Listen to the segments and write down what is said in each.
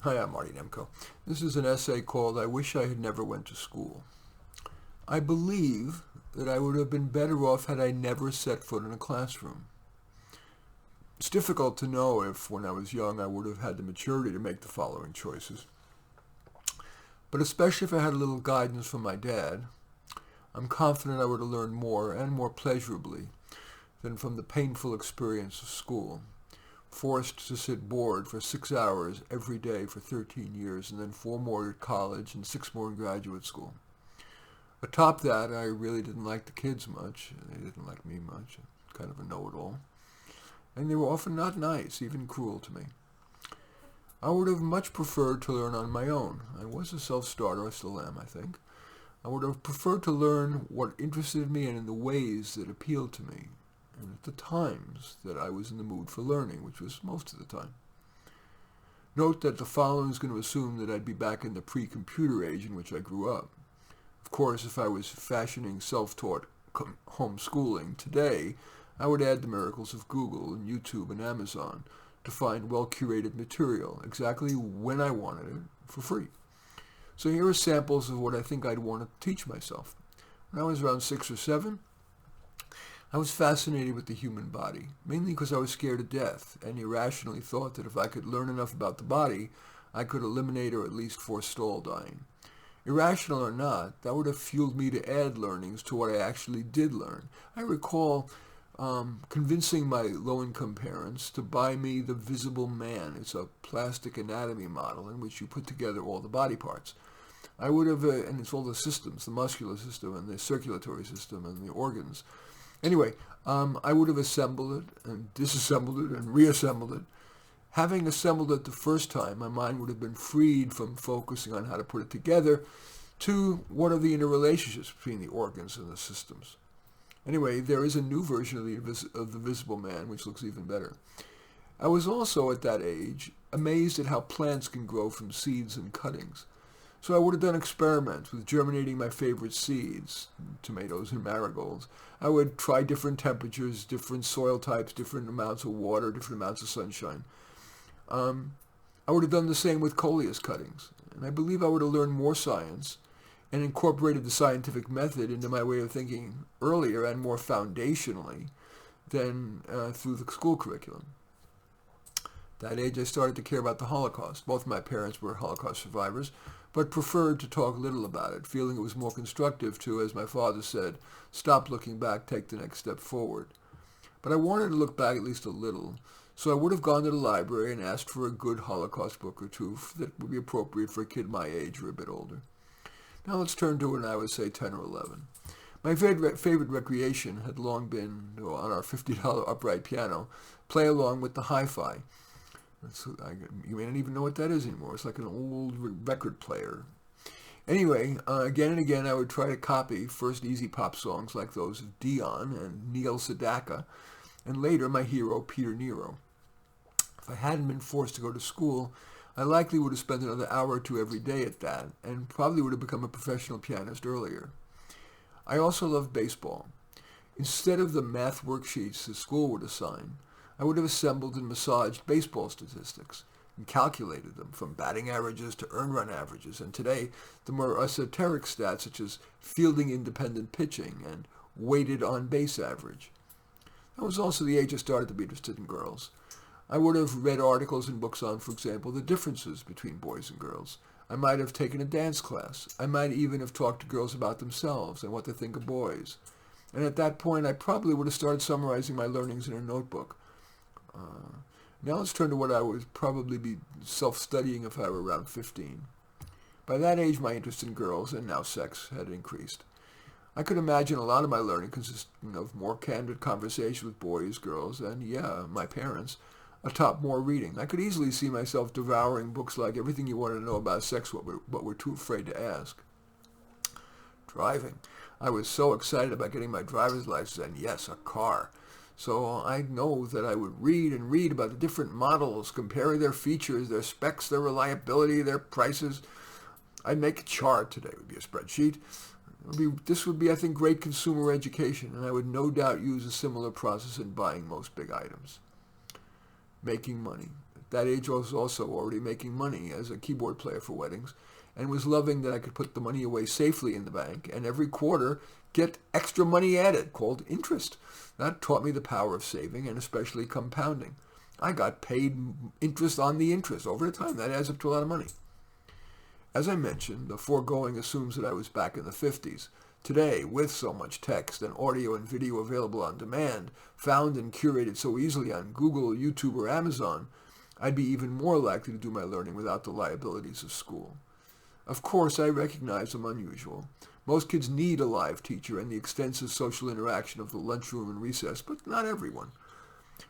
Hi, I'm Marty Nemko. This is an essay called I Wish I Had Never Went to School. I believe that I would have been better off had I never set foot in a classroom. It's difficult to know if, when I was young, I would have had the maturity to make the following choices. But especially if I had a little guidance from my dad, I'm confident I would have learned more and more pleasurably than from the painful experience of school, forced to sit bored for 6 hours every day for 13 years and then 4 more at college and 6 more in graduate school. Atop that, I really didn't like the kids much. They didn't like me much. Kind of a know-it-all. And they were often not nice, even cruel to me. I would have much preferred to learn on my own. I was a self-starter, I still am, I think. I would have preferred to learn what interested me and in the ways that appealed to me, and at the times that I was in the mood for learning, which was most of the time. Note that the following is going to assume that I'd be back in the pre-computer age in which I grew up. Of course, if I was fashioning self-taught homeschooling today, I would add the miracles of Google and YouTube and Amazon to find well-curated material exactly when I wanted it for free. So here are samples of what I think I'd want to teach myself. When I was around 6 or 7, I was fascinated with the human body, mainly because I was scared of death and irrationally thought that if I could learn enough about the body, I could eliminate or at least forestall dying. Irrational or not, that would have fueled me to add learnings to what I actually did learn. I recall convincing my low-income parents to buy me The Visible Man. It's a plastic anatomy model in which you put together all the body parts. I would have, and it's all the systems, the muscular system and the circulatory system and the organs. Anyway, I would have assembled it and disassembled it and reassembled it. Having assembled it the first time, my mind would have been freed from focusing on how to put it together to what are the interrelationships between the organs and the systems. Anyway, there is a new version of the Visible Man, which looks even better. I was also, at that age, amazed at how plants can grow from seeds and cuttings. So I would have done experiments with germinating my favorite seeds, tomatoes and marigolds. I would try different temperatures, different soil types, different amounts of water, different amounts of sunshine. I would have done the same with coleus cuttings. And I believe I would have learned more science and incorporated the scientific method into my way of thinking earlier and more foundationally than through the school curriculum. At that age, I started to care about the Holocaust. Both my parents were Holocaust survivors, but preferred to talk little about it, feeling it was more constructive to, as my father said, stop looking back, take the next step forward. But I wanted to look back at least a little, so I would have gone to the library and asked for a good Holocaust book or two that would be appropriate for a kid my age or a bit older. Now let's turn to when I was, say, 10 or 11. My favorite recreation had long been, on our $50 upright piano, play along with the hi-fi. You may not even know what that is anymore. It's like an old record player. Anyway, again and again I would try to copy first easy pop songs like those of Dion and Neil Sedaka, and later my hero Peter Nero. If I hadn't been forced to go to school, I likely would have spent another hour or two every day at that, and probably would have become a professional pianist earlier. I also loved baseball. Instead of the math worksheets the school would assign, I would have assembled and massaged baseball statistics and calculated them from batting averages to earned run averages, and today the more esoteric stats such as fielding independent pitching and weighted on-base average. That was also the age I started to be interested in girls. I would have read articles and books on, for example, the differences between boys and girls. I might have taken a dance class. I might even have talked to girls about themselves and what they think of boys. And at that point, I probably would have started summarizing my learnings in a notebook. Now let's turn to what I would probably be self-studying if I were around 15. By that age, my interest in girls, and now sex, had increased. I could imagine a lot of my learning consisting of more candid conversation with boys, girls, and, my parents, atop more reading. I could easily see myself devouring books like Everything You Want to Know About Sex, but We're Too Afraid to Ask. Driving. I was so excited about getting my driver's license, and yes, a car. So I know that I would read and read about the different models, compare their features, their specs, their reliability, their prices. I'd make a chart. Today would be a spreadsheet. This would be, I think, great consumer education, and I would no doubt use a similar process in buying most big items. Making money. that age I was also already making money as a keyboard player for weddings, and was loving that I could put the money away safely in the bank and every quarter get extra money added called interest. That taught me the power of saving and especially compounding. I got paid interest on the interest over the time. That adds up to a lot of money. As I mentioned, the foregoing assumes that I was back in the 50s. Today, with so much text and audio and video available on demand, found and curated so easily on Google, YouTube, or Amazon, I'd be even more likely to do my learning without the liabilities of school. Of course, I recognize I'm unusual. Most kids need a live teacher and the extensive social interaction of the lunchroom and recess, but not everyone.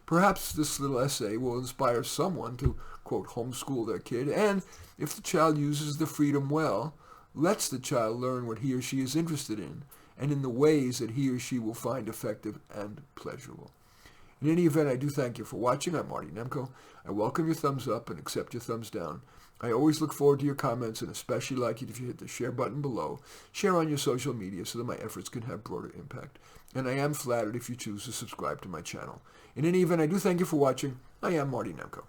Perhaps this little essay will inspire someone to, quote, homeschool their kid, and if the child uses the freedom well, lets the child learn what he or she is interested in, and in the ways that he or she will find effective and pleasurable. In any event, I do thank you for watching. I'm Marty Nemko. I welcome your thumbs up and accept your thumbs down. I always look forward to your comments and especially like it if you hit the share button below. Share on your social media so that my efforts can have broader impact. And I am flattered if you choose to subscribe to my channel. In any event, I do thank you for watching. I am Marty Nemko.